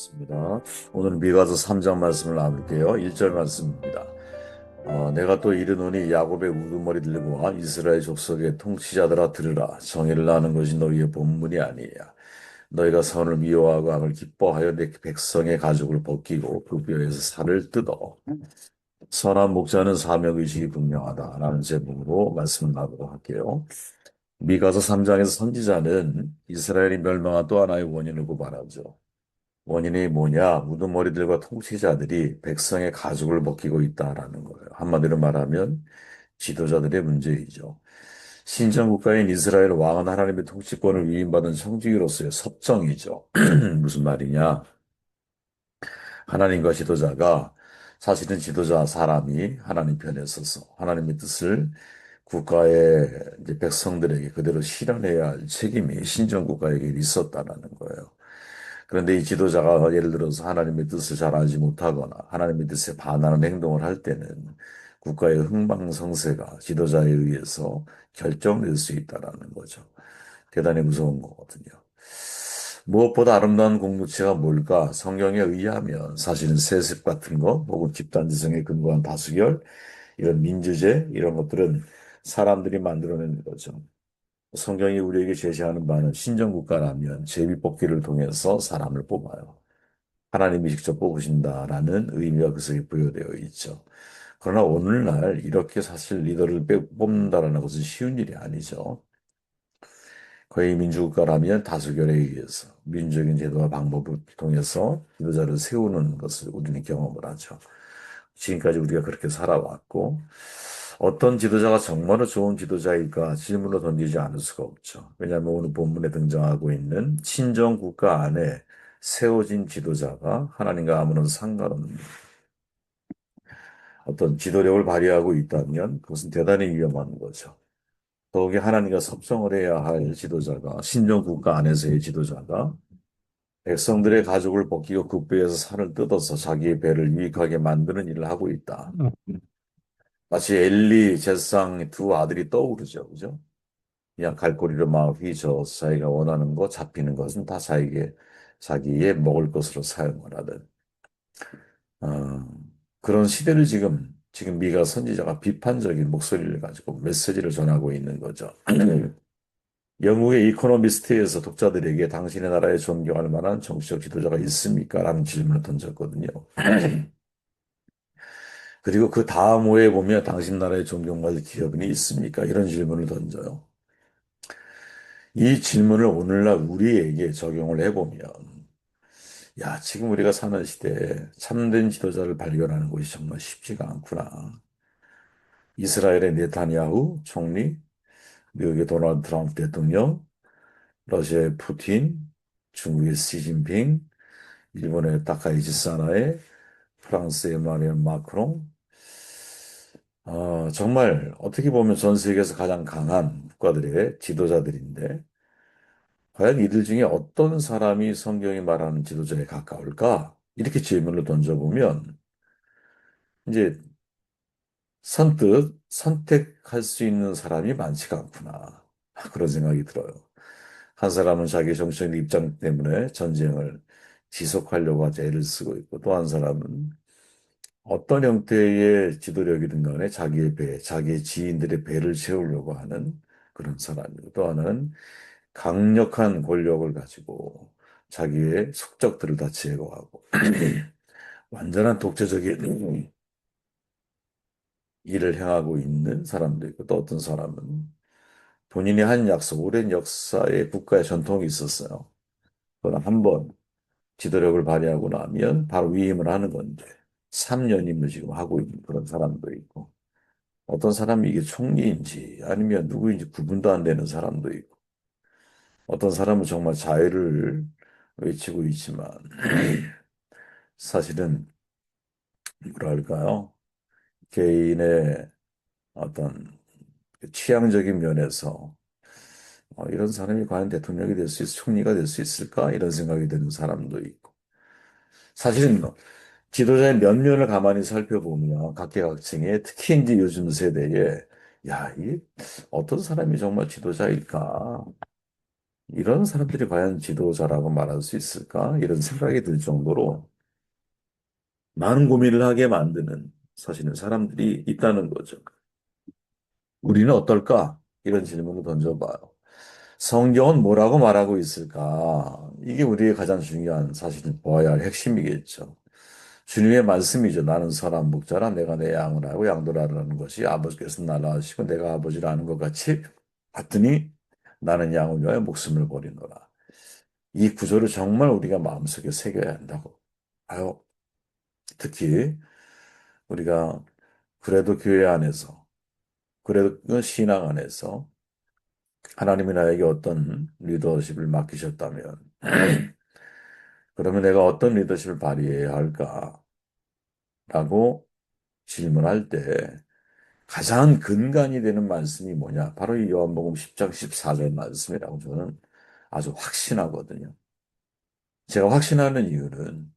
있습니다. 오늘 미가서 3장 말씀을 나눌게요. 1절 말씀입니다. 내가 또 이르노니 야곱의 우두머리 들고 와 이스라엘 족속의 통치자들아 들으라. 정의를 하는 것이 너희의 본분이 아니야. 너희가 선을 미워하고 악을 기뻐하여 내 백성의 가죽을 벗기고 그 뼈에서 살을 뜯어. 선한 목자는 사명의식이 분명하다라는 제목으로 말씀을 나누도록 할게요. 미가서 3장에서 선지자는 이스라엘이 멸망한 또 하나의 원인을 고발하죠. 원인이 뭐냐? 우두머리들과 통치자들이 백성의 가죽을 벗기고 있다라는 거예요. 한마디로 말하면 지도자들의 문제이죠. 신정국가인 이스라엘 왕은 하나님의 통치권을 위임받은 청지기로서의 섭정이죠. 무슨 말이냐? 하나님과 지도자가 사실은 지도자 사람이 하나님 편에 서서 하나님의 뜻을 국가의 이제 백성들에게 그대로 실현해야 할 책임이 신정국가에게 있었다라는 거예요. 그런데 이 지도자가 예를 들어서 하나님의 뜻을 잘 알지 못하거나 하나님의 뜻에 반하는 행동을 할 때는 국가의 흥망성쇠가 지도자에 의해서 결정될 수 있다라는 거죠. 대단히 무서운 거거든요. 무엇보다 아름다운 공동체가 뭘까? 성경에 의하면 사실은 세습 같은 거, 혹은 집단지성에 근거한 다수결, 이런 민주제, 이런 것들은 사람들이 만들어낸 거죠. 성경이 우리에게 제시하는 바는 신정국가라면 제비뽑기를 통해서 사람을 뽑아요. 하나님이 직접 뽑으신다라는 의미가 그 속에 부여되어 있죠. 그러나 오늘날 이렇게 사실 리더를 뽑는다라는 것은 쉬운 일이 아니죠. 거의 민주국가라면 다수결에 의해서 민주적인 제도와 방법을 통해서 지도자를 세우는 것을 우리는 경험을 하죠. 지금까지 우리가 그렇게 살아왔고 어떤 지도자가 정말로 좋은 지도자일까 질문을 던지지 않을 수가 없죠. 왜냐하면 오늘 본문에 등장하고 있는 친정 국가 안에 세워진 지도자가 하나님과 아무런 상관없는 어떤 지도력을 발휘하고 있다면 그것은 대단히 위험한 거죠. 더욱이 하나님과 섭정을 해야 할 지도자가 신정 국가 안에서의 지도자가 백성들의 가죽을 벗기고 그 뼈에서 살을 뜯어서 자기의 배를 유익하게 만드는 일을 하고 있다. 마치 엘리 제사장 두 아들이 떠오르죠. 그죠? 그냥 갈고리를 막 휘저어 자기가 원하는 거 잡히는 것은 다 자기의 먹을 것으로 사용을 하던 어, 그런 시대를 지금 미가 선지자가 비판적인 목소리를 가지고 메시지를 전하고 있는 거죠. 영국의 이코노미스트에서 독자들에게 당신의 나라에 존경할 만한 정치적 지도자가 있습니까? 라는 질문을 던졌거든요. 그리고 그 다음 호에 보면 당신 나라에 존경받을 기업인이 있습니까? 이런 질문을 던져요. 이 질문을 오늘날 우리에게 적용을 해보면, 야, 지금 우리가 사는 시대에 참된 지도자를 발견하는 것이 정말 쉽지가 않구나. 이스라엘의 네타냐후 총리, 미국의 도널드 트럼프 대통령, 러시아의 푸틴, 중국의 시진핑, 일본의 타카이치 사나에, 프랑스의 마리안 마크롱, 정말 어떻게 보면 전 세계에서 가장 강한 국가들의 지도자들인데, 과연 이들 중에 어떤 사람이 성경이 말하는 지도자에 가까울까? 이렇게 질문을 던져보면, 이제 선뜻 선택할 수 있는 사람이 많지가 않구나. 그런 생각이 들어요. 한 사람은 자기 정치적 입장 때문에 전쟁을 지속하려고 하자 애를 쓰고 있고, 또 한 사람은 어떤 형태의 지도력이든 간에 자기의 배, 자기의 지인들의 배를 채우려고 하는 그런 사람이고, 또 하나는 강력한 권력을 가지고 자기의 숙적들을 다 제거하고 완전한 독재적인 일을 행하고 있는 사람도 있고, 또 어떤 사람은 본인이 한 약속, 오랜 역사의 국가의 전통이 있었어요. 그러나 한번 지도력을 발휘하고 나면 바로 위임을 하는 건데 3년임을 지금 하고 있는 그런 사람도 있고, 어떤 사람이 이게 총리인지 아니면 누구인지 구분도 안 되는 사람도 있고, 어떤 사람은 정말 자유를 외치고 있지만 사실은 뭐랄까요? 개인의 어떤 그 취향적인 면에서 이런 사람이 과연 대통령이 될 수 총리가 될 수 있을까? 이런 생각이 드는 사람도 있고. 사실은 지도자의 면면을 가만히 살펴보면 각계각층에 특히 이제 요즘 세대에 야, 이 어떤 사람이 정말 지도자일까? 이런 사람들이 과연 지도자라고 말할 수 있을까? 이런 생각이 들 정도로 많은 고민을 하게 만드는 사실은 사람들이 있다는 거죠. 우리는 어떨까? 이런 질문을 던져봐요. 성경은 뭐라고 말하고 있을까? 이게 우리의 가장 중요한 사실은 보아야 할 핵심이겠죠. 주님의 말씀이죠. 나는 선한 목자라 내가 내 양을 알고 양도라는 것이 아버지께서 나를 아시고 내가 아버지를 아는 것 같이 같으니 나는 양을 위하여 목숨을 버리노라. 이 구조를 정말 우리가 마음속에 새겨야 한다고. 아유, 특히 우리가 그래도 교회 안에서, 그래도 신앙 안에서 하나님이 나에게 어떤 리더십을 맡기셨다면, 그러면 내가 어떤 리더십을 발휘해야 할까라고 질문할 때 가장 근간이 되는 말씀이 뭐냐? 바로 이 요한복음 10장 14절 말씀이라고 저는 아주 확신하거든요. 제가 확신하는 이유는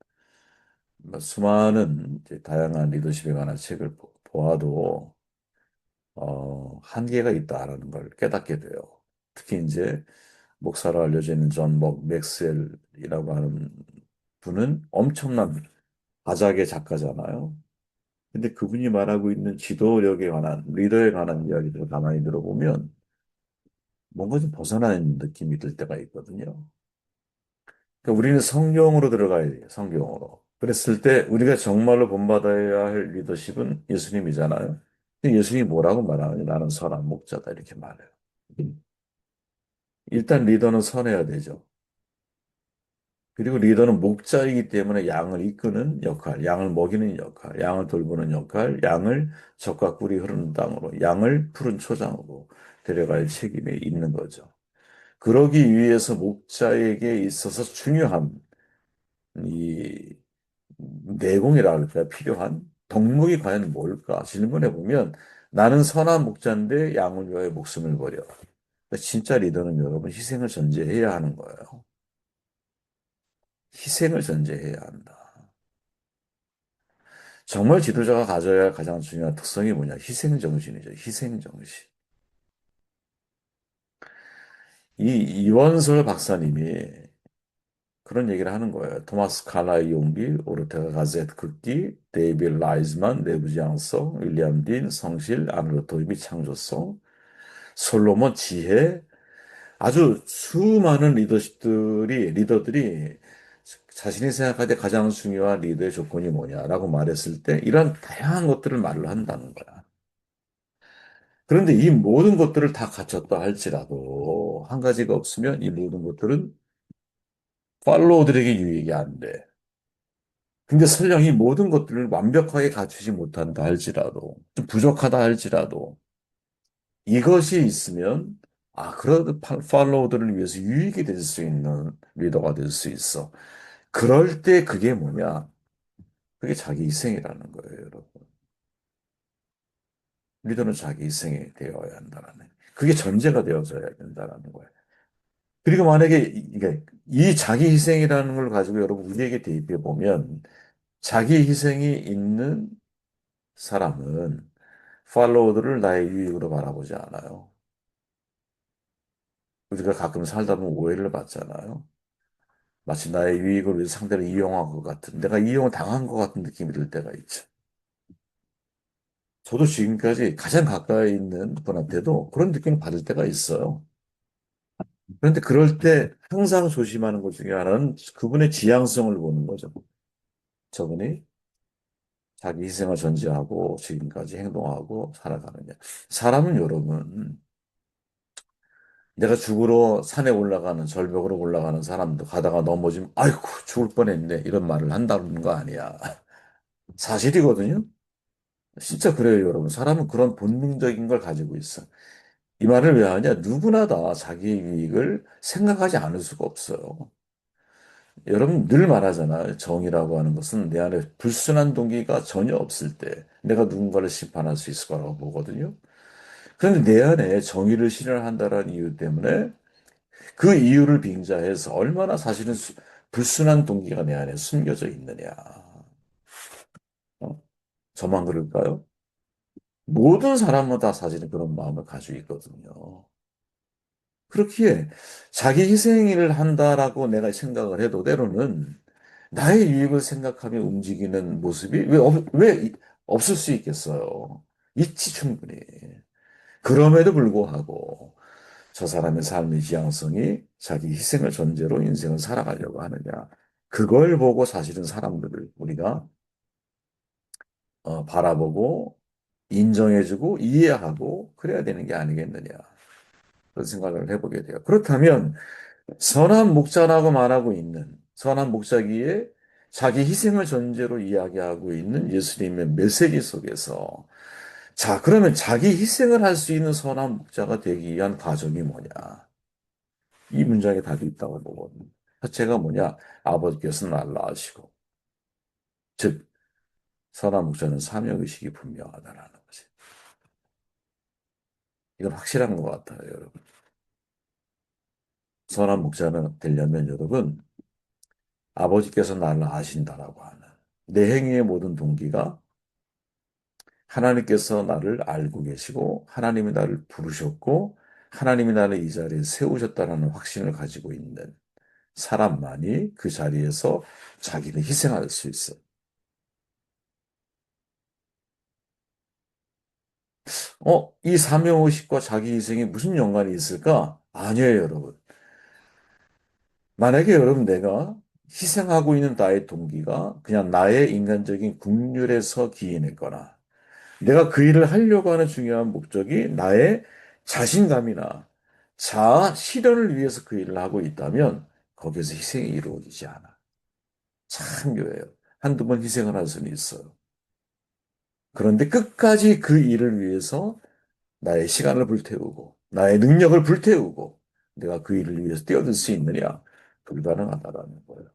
뭐 수많은 이제 다양한 리더십에 관한 책을 보아도 한계가 있다라는 걸 깨닫게 돼요. 특히 이제 목사로 알려져 있는 존 맥스웰이라고 하는 분은 엄청난 다작의 작가잖아요. 근데 그분이 말하고 있는 지도력에 관한, 리더에 관한 이야기들을 가만히 들어보면 뭔가 좀 벗어나 있는 느낌이 들 때가 있거든요. 그러니까 우리는 성경으로 들어가야 돼요, 성경으로. 그랬을 때 우리가 정말로 본받아야 할 리더십은 예수님이잖아요. 근데 예수님이 뭐라고 말하느냐? 나는 선한 목자다 이렇게 말해요. 일단 리더는 선해야 되죠. 그리고 리더는 목자이기 때문에 양을 이끄는 역할, 양을 먹이는 역할, 양을 돌보는 역할, 양을 적과 꿀이 흐르는 땅으로, 양을 푸른 초장으로 데려갈 책임이 있는 거죠. 그러기 위해서 목자에게 있어서 중요한 이 내공이라 할까요? 필요한 덕목이 과연 뭘까? 질문해 보면 나는 선한 목자인데 양을 위하여 목숨을 버려. 그러니까 진짜 리더는 여러분 희생을 전제해야 하는 거예요. 희생을 전제해야 한다. 정말 지도자가 가져야 할 가장 중요한 특성이 뭐냐? 희생 정신이죠. 희생 정신. 이 이원설 박사님이 그런 얘기를 하는 거예요. 토마스 칼라의 용기, 오르테가 가제트 극기, 데이빌 라이즈만, 내부지 양성, 윌리엄 딘, 성실, 아놀드 도입이 창조성, 솔로몬 지혜, 아주 수많은 리더들이 자신이 생각할 때 가장 중요한 리더의 조건이 뭐냐라고 말했을 때 이런 다양한 것들을 말을 한다는 거야. 그런데 이 모든 것들을 다 갖췄다 할지라도 한 가지가 없으면 이 모든 것들은 팔로워들에게 유익이 안 돼. 근데 설령 이 모든 것들을 완벽하게 갖추지 못한다 할지라도 좀 부족하다 할지라도 이것이 있으면 그래도 팔로워들을 위해서 유익이 될 수 있는 리더가 될 수 있어. 그럴 때 그게 뭐냐? 그게 자기 희생이라는 거예요, 여러분. 리더는 자기 희생이 되어야 한다는. 그게 전제가 되어져야 된다는 거예요. 그리고 만약에 이게 이 자기 희생이라는 걸 가지고 여러분 우리에게 대입해 보면 자기 희생이 있는 사람은 팔로워들을 나의 유익으로 바라보지 않아요. 우리가 가끔 살다 보면 오해를 받잖아요. 마치 나의 유익을 위해서 상대를 이용한 것 같은, 내가 이용을 당한 것 같은 느낌이 들 때가 있죠. 저도 지금까지 가장 가까이 있는 분한테도 그런 느낌을 받을 때가 있어요. 그런데 그럴 때 항상 조심하는 것 중에 하나는 그분의 지향성을 보는 거죠. 저분이 자기 희생을 전제하고 지금까지 행동하고 살아가느냐. 사람은 여러분, 내가 죽으러 산에 올라가는, 절벽으로 올라가는 사람도 가다가 넘어지면, 아이고, 죽을 뻔했네. 이런 말을 한다는 거 아니야. 사실이거든요. 진짜 그래요, 여러분. 사람은 그런 본능적인 걸 가지고 있어. 이 말을 왜 하냐? 누구나 다 자기의 이익을 생각하지 않을 수가 없어요. 여러분 늘 말하잖아요. 정의라고 하는 것은 내 안에 불순한 동기가 전혀 없을 때 내가 누군가를 심판할 수 있을 거라고 보거든요. 그런데 내 안에 정의를 실현한다는 이유 때문에 그 이유를 빙자해서 얼마나 사실은 불순한 동기가 내 안에 숨겨져 있느냐. 어? 저만 그럴까요? 모든 사람은 다 사실은 그런 마음을 가지고 있거든요. 그렇기에 자기 희생을 한다라고 내가 생각을 해도 때로는 나의 유익을 생각하며 움직이는 모습이 왜 없을 수 있겠어요? 있지, 충분히. 그럼에도 불구하고 저 사람의 삶의 지향성이 자기 희생을 전제로 인생을 살아가려고 하느냐. 그걸 보고 사실은 사람들을 우리가 바라보고 인정해주고 이해하고 그래야 되는 게 아니겠느냐. 그런 생각을 해보게 돼요. 그렇다면 선한 목자라고 말하고 있는 선한 목자기에 자기 희생을 전제로 이야기하고 있는 예수님의 메시지 속에서 자, 그러면 자기 희생을 할 수 있는 선한 목자가 되기 위한 과정이 뭐냐? 이 문장에 답이 있다고 보거든요. 첫째가 뭐냐? 아버지께서 나를 낳으시고, 즉, 선한 목자는 사명의식이 분명하다라는 거지. 이건 확실한 것 같아요, 여러분. 선한 목자는 되려면 여러분, 아버지께서 나를 아신다라고 하는 내 행위의 모든 동기가 하나님께서 나를 알고 계시고 하나님이 나를 부르셨고 하나님이 나를 이 자리에 세우셨다라는 확신을 가지고 있는 사람만이 그 자리에서 자기를 희생할 수 있어. 이 사명의식과 자기 희생이 무슨 연관이 있을까? 아니에요, 여러분. 만약에 여러분 내가 희생하고 있는 나의 동기가 그냥 나의 인간적인 국률에서 기인했거나 내가 그 일을 하려고 하는 중요한 목적이 나의 자신감이나 자아 실현을 위해서 그 일을 하고 있다면 거기에서 희생이 이루어지지 않아. 참 묘해요. 한두 번 희생을 할 수는 있어요. 그런데 끝까지 그 일을 위해서 나의 시간을 불태우고 나의 능력을 불태우고 내가 그 일을 위해서 뛰어들 수 있느냐? 불가능하다라는 거예요.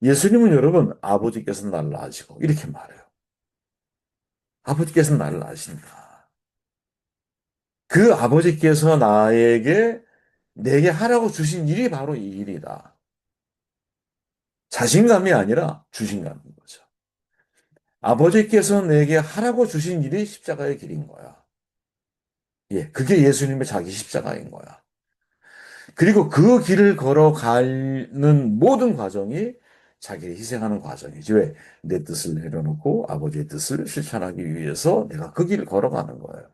예수님은 여러분 아버지께서 나를 아시고 이렇게 말해요. 아버지께서 나를 아신다. 그 아버지께서 내게 하라고 주신 일이 바로 이 일이다. 자신감이 아니라 주신감인 거죠. 아버지께서 내게 하라고 주신 일이 십자가의 길인 거야. 예, 그게 예수님의 자기 십자가인 거야. 그리고 그 길을 걸어가는 모든 과정이 자기를 희생하는 과정이지. 왜? 내 뜻을 내려놓고 아버지의 뜻을 실천하기 위해서 내가 그 길을 걸어가는 거예요.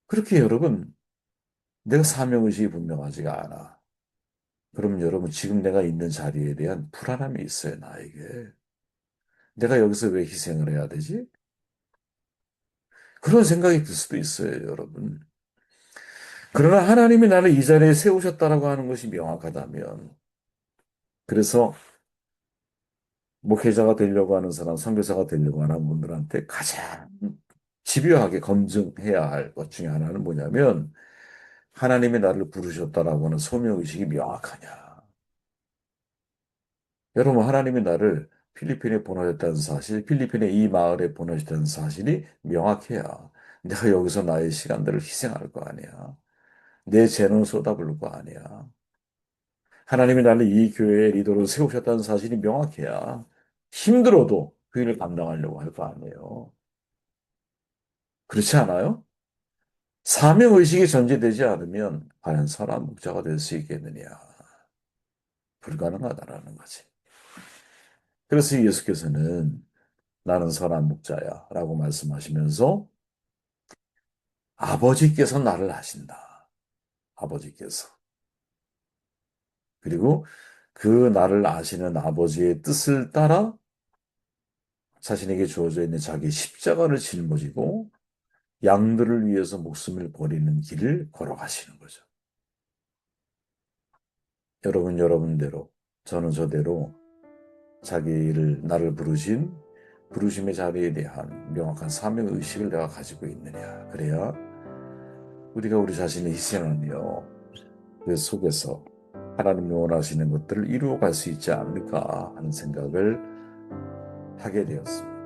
그렇게 여러분, 내가 사명의식이 분명하지가 않아. 그럼 여러분, 지금 내가 있는 자리에 대한 불안함이 있어요, 나에게. 내가 여기서 왜 희생을 해야 되지? 그런 생각이 들 수도 있어요, 여러분. 그러나 하나님이 나를 이 자리에 세우셨다라고 하는 것이 명확하다면, 그래서 목회자가 되려고 하는 사람, 선교사가 되려고 하는 분들한테 가장 집요하게 검증해야 할 것 중에 하나는 뭐냐면, 하나님이 나를 부르셨다라고 하는 소명의식이 명확하냐. 여러분, 하나님이 나를 필리핀에 보내셨다는 사실, 필리핀의 이 마을에 보내셨다는 사실이 명확해야 내가 여기서 나의 시간들을 희생할 거 아니야. 내 재능을 쏟아부을 거 아니야. 하나님이 나를 이 교회의 리더로 세우셨다는 사실이 명확해야 힘들어도 그 일을 감당하려고 할 거 아니에요. 그렇지 않아요? 사명의식이 전제되지 않으면 과연 선한 목자가 될 수 있겠느냐. 불가능하다라는 거지. 그래서 예수께서는 나는 선한 목자야 라고 말씀하시면서 아버지께서 나를 아신다. 아버지께서. 그리고 그 나를 아시는 아버지의 뜻을 따라 자신에게 주어져 있는 자기 십자가를 짊어지고 양들을 위해서 목숨을 버리는 길을 걸어가시는 거죠. 여러분, 여러분대로, 저는 저대로 자기를, 나를 부르심의 자리에 대한 명확한 사명의식을 내가 가지고 있느냐. 그래야 우리가 우리 자신을 희생하며 그 속에서 하나님이 원하시는 것들을 이루어갈 수 있지 않을까 하는 생각을 하게 되었습니다.